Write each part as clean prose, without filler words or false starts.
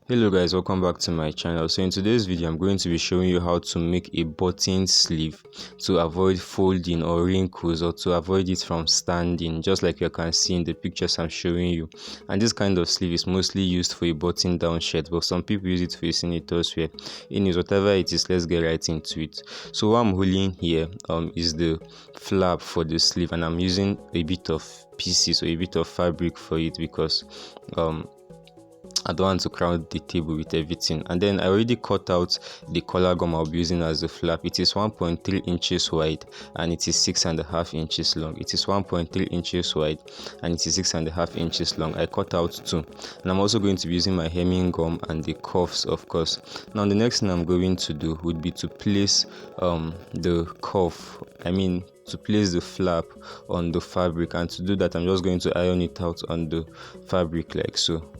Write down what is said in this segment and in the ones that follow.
Hello guys, welcome back to my channel. So in today's video I'm going to be showing you how to make a button sleeve to avoid folding or wrinkles, or to avoid it from standing, just like you can see in the pictures I'm showing you. And this kind of sleeve is mostly used for a button down shirt, but some people use it for a senator's wear. Anyways, whatever it is, let's get right into it. So what I'm holding here is the flap for the sleeve, and I'm using a bit of pieces or a bit of fabric for it because I don't want to crowd the table with everything. And then I already cut out the collar gum I'll be using as the flap. It is 1.3 inches wide and it is 6.5 inches long. It is 1.3 inches wide and it is 6.5 inches long. I cut out two, and I'm also going to be using my hemming gum and the cuffs, of course. Now the next thing I'm going to do would be to place the cuff, to place the flap on the fabric. And to do that, I'm just going to iron it out on the fabric like so.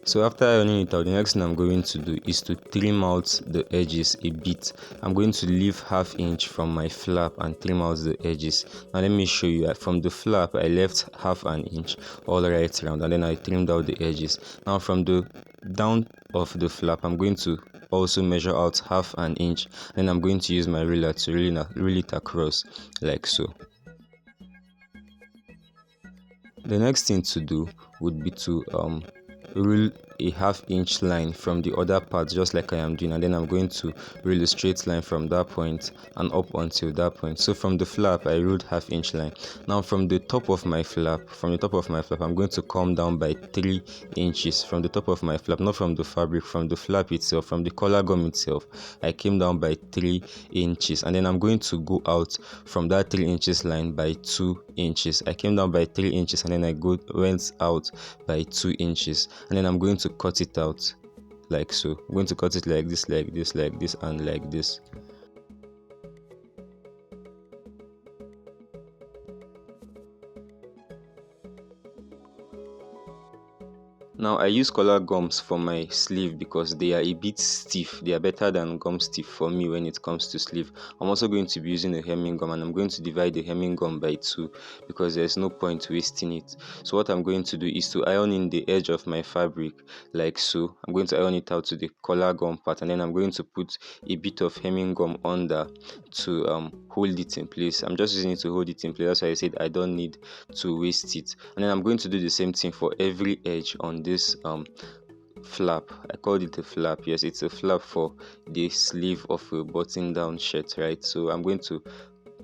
So after ironing it out, the next thing I'm going to do is to trim out the edges a bit. I'm going to leave ½ inch from my flap and trim out the edges. Now let me show you. From the flap I left ½ inch all right around, and then I trimmed out the edges. Now from the down of the flap I'm going to also measure out ½ inch, then I'm going to use my ruler to reel it across like so. The next thing to do would be to rule a ½ inch line from the other part, just like I am doing, and then I'm going to rule a straight line from that point and up until that point. So from the flap I ruled ½ inch line. Now from the top of my flap, I'm going to come down by 3 inches from the top of my flap, not from the fabric, from the flap itself, from the collar gum itself. I came down by 3 inches, and then I'm going to go out from that 3 inches line by 2 inches. I came down by 3 inches and then I went out by 2 inches, and then I'm going to cut it out like so. I'm going to cut it like this, like this, like this, and like this. Now I use collar gums for my sleeve because they are a bit stiff. They are better than gum stiff for me when it comes to sleeve. I'm also going to be using a hemming gum, and I'm going to divide the hemming gum by 2 because there's no point wasting it. So what I'm going to do is to iron in the edge of my fabric like so. I'm going to iron it out to the collar gum part, and then I'm going to put a bit of hemming gum under to hold it in place. I'm just using it to hold it in place. That's why I said I don't need to waste it. And then I'm going to do the same thing for every edge on this flap. I called it a flap. Yes, it's a flap for the sleeve of a button down shirt, right? So I'm going to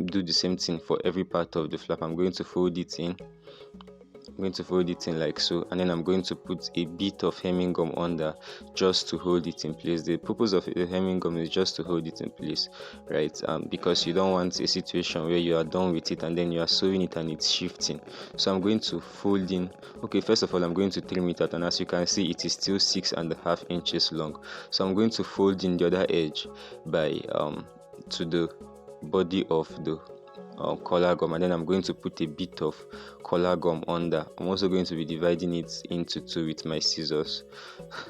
do the same thing for every part of the flap. I'm going to fold it in. I'm going to fold it in like so, and then I'm going to put a bit of hemming gum under just to hold it in place. The purpose of the hemming gum is just to hold it in place, right? Because you don't want a situation where you are done with it and then you are sewing it and it's shifting. So I'm going to fold in. Okay, first of all I'm going to trim it out, and as you can see it is still 6.5 inches long. So I'm going to fold in the other edge by to the body of the collar gum, and then I'm going to put a bit of collar gum under. I'm also going to be dividing it into 2 with my scissors.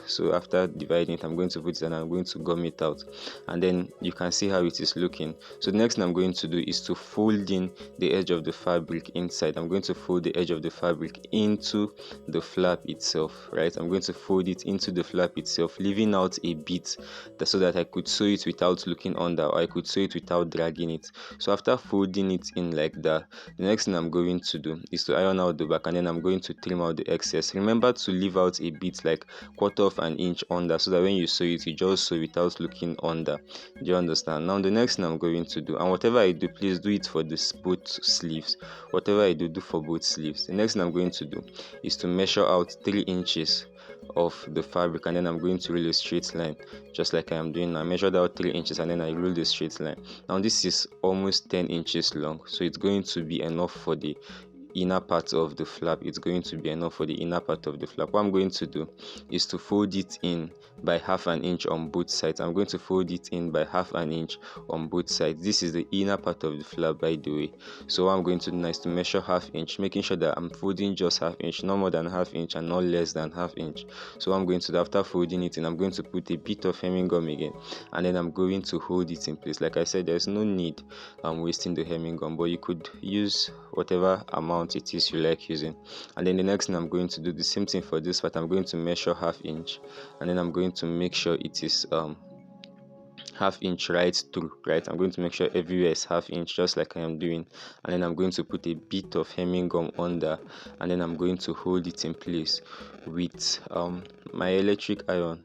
So after dividing it, I'm going to put it and I'm going to gum it out, and then you can see how it is looking. So the next thing I'm going to do is to fold in the edge of the fabric inside. I'm going to fold the edge of the fabric into the flap itself, right? I'm going to fold it into the flap itself, leaving out a bit so that I could sew it without looking under, or I could sew it without dragging it. So after folding it in like that, the next thing I'm going to do is to iron out the back, and then I'm going to trim out the excess. Remember to leave out a bit, like 1/4 inch under, so that when you sew it, you just sew without looking under. Do you understand? Now the next thing I'm going to do, and whatever I do, please do it for this both sleeves. Whatever I do for both sleeves. The next thing I'm going to do is to measure out 3 inches of the fabric, and then I'm going to rule a straight line just like I am doing now. I measured out 3 inches and then I ruled a straight line. Now this is almost 10 inches long, so it's going to be enough for the inner part of the flap. It's going to be enough for the inner part of the flap. What I'm going to do is to fold it in by ½ inch on both sides. I'm going to fold it in by ½ inch on both sides. This is the inner part of the flap, by the way. So what I'm going to do now is to measure ½ inch, making sure that I'm folding just ½ inch, not more than ½ inch and not less than ½ inch. So what I'm going to do, after folding it in, I'm going to put a bit of hemming gum again, and then I'm going to hold it in place. Like I said, there's no need wasting the hemming gum, but you could use whatever amount it is you like using. And then the next thing I'm going to do, the same thing for this part. I'm going to measure ½ inch, and then I'm going to make sure it is ½ inch right through. Right, I'm going to make sure everywhere is ½ inch, just like I am doing. And then I'm going to put a bit of hemming gum under, and then I'm going to hold it in place with my electric iron.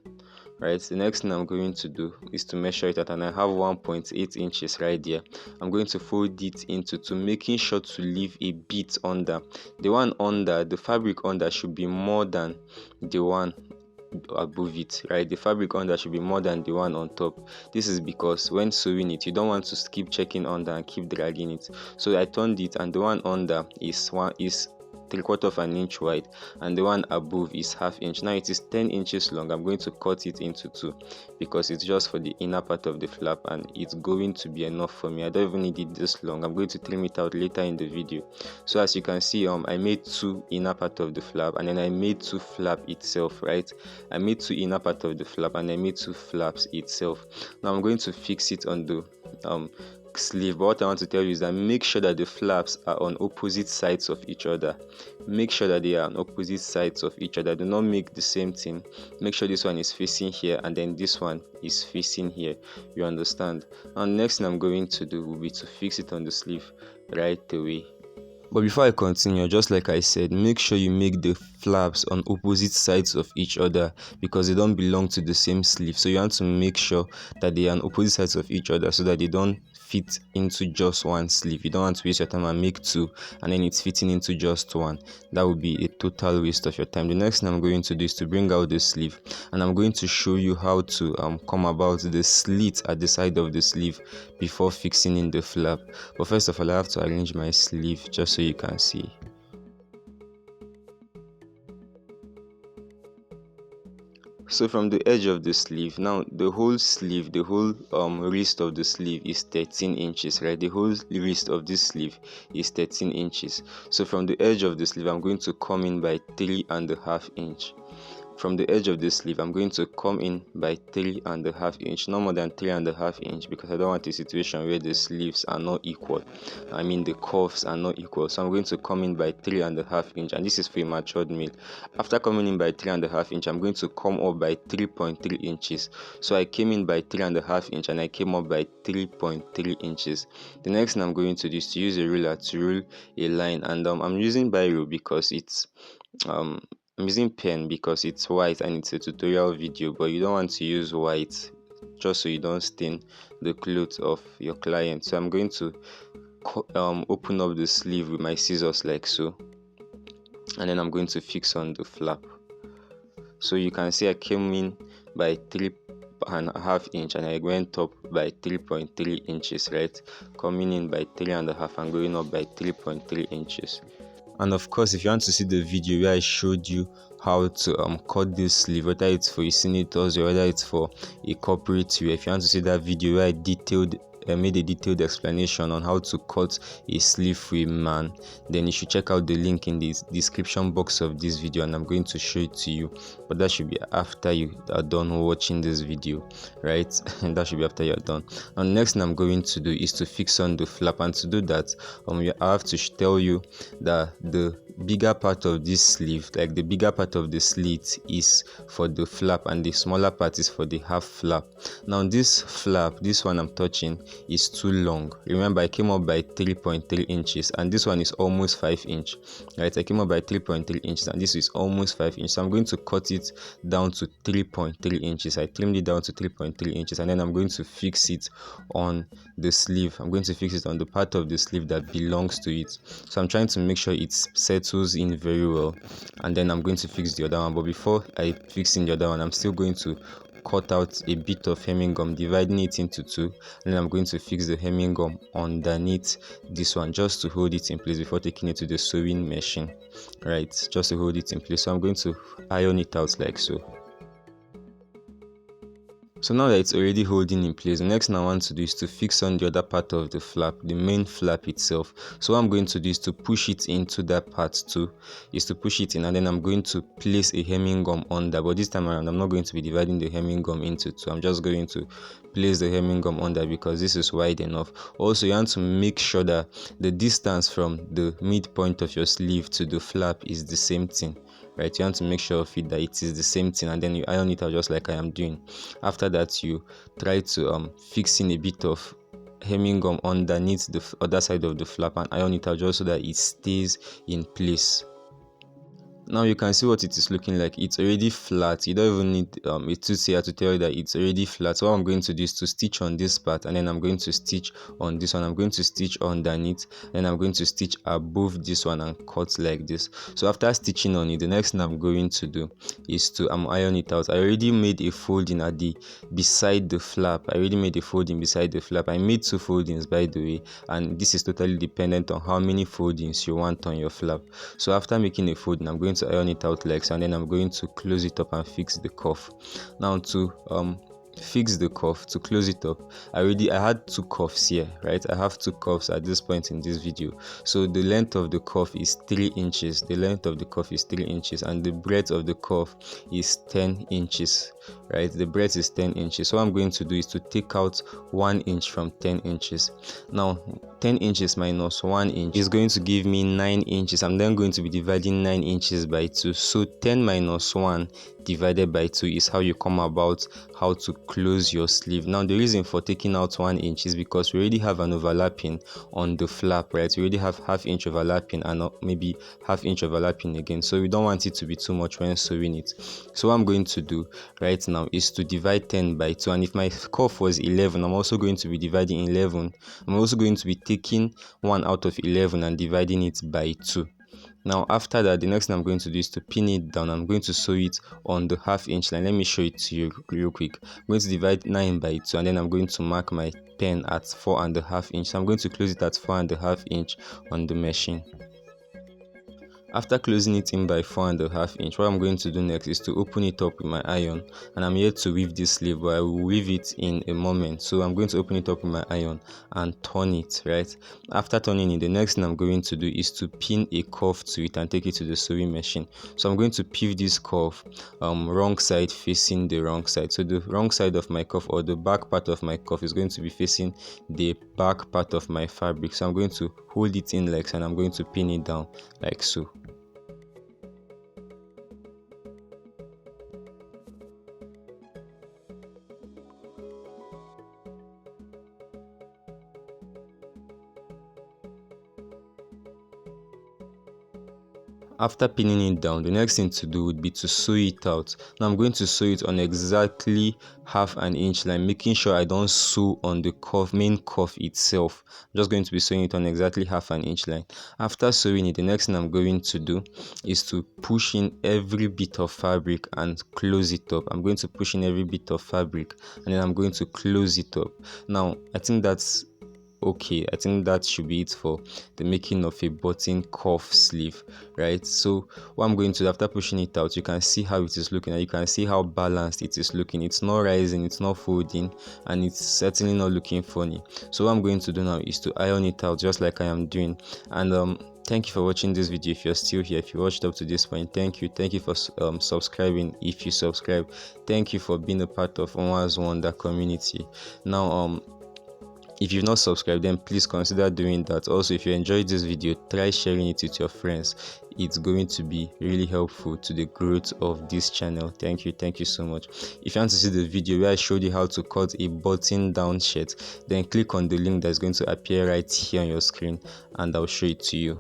Right, the next thing I'm going to do is to measure it out, and I have 1.8 inches right there. I'm going to fold it into two, making sure to leave a bit under. The one under, the fabric under, should be more than the one above it. Right, the fabric under should be more than the one on top. This is because when sewing it, you don't want to keep checking under and keep dragging it. So I turned it, and the one under is 3/4 of an inch wide, and the one above is ½ inch. Now it is 10 inches long. I'm going to cut it into two because it's just for the inner part of the flap, and it's going to be enough for me. I don't even need it this long. I'm going to trim it out later in the video. So as you can see, I made two inner part of the flap, and then I made two flap itself. Right, I made two inner part of the flap, and I made two flaps itself. Now I'm going to fix it on the sleeve. But what I want to tell you is that make sure that the flaps are on opposite sides of each other. Make sure that they are on opposite sides of each other. Do not make the same thing. Make sure this one is facing here, and then this one is facing here. You understand? And next thing I'm going to do will be to fix it on the sleeve right away. But before I continue, just like I said, make sure you make the flaps on opposite sides of each other because they don't belong to the same sleeve. So you want to make sure that they are on opposite sides of each other so that they don't fit into just one sleeve. You don't want to waste your time and make two and then it's fitting into just one. That would be a total waste of your time. The next thing I'm going to do is to bring out the sleeve, and I'm going to show you how to come about the slit at the side of the sleeve before fixing in the flap. But first of all, I have to arrange my sleeve just so you can see. So from the edge of the sleeve, now the whole sleeve, the whole wrist of the sleeve is 13 inches, right? The whole wrist of this sleeve is 13 inches. So from the edge of the sleeve, I'm going to come in by 3.5 inch. From the edge of the sleeve, I'm going to come in by 3.5 inch, no more than 3.5 inch, because I don't want a situation where the sleeves are not equal. I mean the curves are not equal. So I'm going to come in by 3.5 inch, and this is for a matured male. After coming in by 3.5 inch, I'm going to come up by 3.3 inches. So I came in by 3.5 inch and I came up by 3.3 inches. The next thing I'm going to do is to use a ruler to rule a line, and I'm using biro because it's I'm using pen because it's white and it's a tutorial video, but you don't want to use white just so you don't stain the clothes of your client. So I'm going to open up the sleeve with my scissors like so, and then I'm going to fix on the flap. So you can see I came in by 3.5 inch and I went up by 3.3 inches, right? Coming in by 3.5 and going up by 3.3 inches. And of course, if you want to see the video where I showed you how to cut this sleeve, whether it's for a senators or whether it's for a corporate wear, if you want to see that video where I made a detailed explanation on how to cut a sleeve for a man, then you should check out the link in the description box of this video, and I'm going to show it to you. But that should be after you are done watching this video, right? And that should be after you're done. And next thing I'm going to do is to fix on the flap, and to do that, I have to tell you that the bigger part of this sleeve, like the bigger part of the slit, is for the flap and the smaller part is for the half flap. Now this flap, this one I'm touching, is too long. Remember, I came up by 3.3 inches and this one is almost 5 inch, right? I came up by 3.3 inches and this is almost 5 inches. So I'm going to cut it down to 3.3 inches. I trimmed it down to 3.3 inches, and then I'm going to fix it on the sleeve. I'm going to fix it on the part of the sleeve that belongs to it. So I'm trying to make sure it settles in very well, and then I'm going to fix the other one. But before I fix in the other one, I'm still going to cut out a bit of hemming gum, dividing it into two, and then I'm going to fix the hemming gum underneath this one just to hold it in place before taking it to the sewing machine, right? Just to hold it in place. So I'm going to iron it out like so. So now that it's already holding in place, the next thing I want to do is to fix on the other part of the flap, the main flap itself. So what I'm going to do is to push it into that part too, is to push it in, and then I'm going to place a hemming gum under. But this time around, I'm not going to be dividing the hemming gum into two. I'm just going to place the hemming gum under because this is wide enough. Also, you want to make sure that the distance from the midpoint of your sleeve to the flap is the same thing. Right, you want to make sure of it that it is the same thing, and then you iron it out just like I am doing. After that, you try to fix in a bit of hemming gum underneath the other side of the flap and iron it out just so that it stays in place. Now you can see what it is looking like. It's already flat. You don't even need a tooth here to tell you that it's already flat. So what I'm going to do is to stitch on this part, and then I'm going to stitch on this one. I'm going to stitch underneath, and I'm going to stitch above this one and cut like this. So after stitching on it, the next thing I'm going to do is to iron it out. I already made a folding at the beside the flap. I made 2 foldings, by the way, and this is totally dependent on how many foldings you want on your flap. So after making a folding, I'm going to iron it out like so, and then I'm going to close it up and fix the cuff. Now to fix the cuff, to close it up, I had 2 cuffs here, right? I have 2 cuffs at this point in this video. So the length of the cuff is 3 inches. The length of the cuff is 3 inches, and the breadth of the cuff is 10 inches, right? The breadth is 10 inches. So what I'm going to do is to take out 1 inch from 10 inches. Now 10 inches minus 1 inch is going to give me 9 inches. I'm then going to be dividing 9 inches by 2. So 10 minus 1 divided by 2 is how you come about how to close your sleeve. Now the reason for taking out 1 inch is because we already have an overlapping on the flap, right? We already have ½ inch overlapping and maybe ½ inch overlapping again, so we don't want it to be too much when sewing it. So what I'm going to do right now is to divide 10 by 2, and if my cuff was 11, I'm also going to be dividing 11. I'm also going to be taking 1 out of 11 and dividing it by 2. Now after that, the next thing I'm going to do is to pin it down. I'm going to sew it on the ½ inch line. Let me show it to you real quick. I'm going to divide 9 by 2, and then I'm going to mark my pen at 4½ inch. So I'm going to close it at 4½ inch on the machine. After closing it in by 4½ inch, what I'm going to do next is to open it up with my iron, and I'm here to weave this sleeve, but I will weave it in a moment. So I'm going to open it up with my iron and turn it, right? After turning it, the next thing I'm going to do is to pin a cuff to it and take it to the sewing machine. So I'm going to pivot this cuff wrong side facing the wrong side. So the wrong side of my cuff, or the back part of my cuff, is going to be facing the back part of my fabric. So I'm going to hold it in like so, and I'm going to pin it down like so. After pinning it down, the next thing to do would be to sew it out. Now I'm going to sew it on exactly ½ inch line, making sure I don't sew on the cuff, main cuff itself. I'm just going to be sewing it on exactly ½ inch line. After sewing it, the next thing I'm going to do is to push in every bit of fabric and close it up. I'm going to push in every bit of fabric, and then I'm going to close it up. Now I think that's okay. I think that should be it for the making of a button cuff sleeve, right? So what I'm going to do, after pushing it out, you can see how it is looking, and you can see how balanced it is looking. It's not rising, it's not folding, and it's certainly not looking funny. So what I'm going to do now is to iron it out just like I am doing. And thank you for watching this video. If you're still here, if you watched up to this point, thank you for subscribing. If you subscribe, thank you for being a part of NWA'S Wonder community. Now if you've not subscribed, then please consider doing that. Also, if you enjoyed this video, try sharing it with your friends. It's going to be really helpful to the growth of this channel. Thank you so much. If you want to see the video where I showed you how to cut a button down shirt, then click on the link that's going to appear right here on your screen, and I'll show it to you.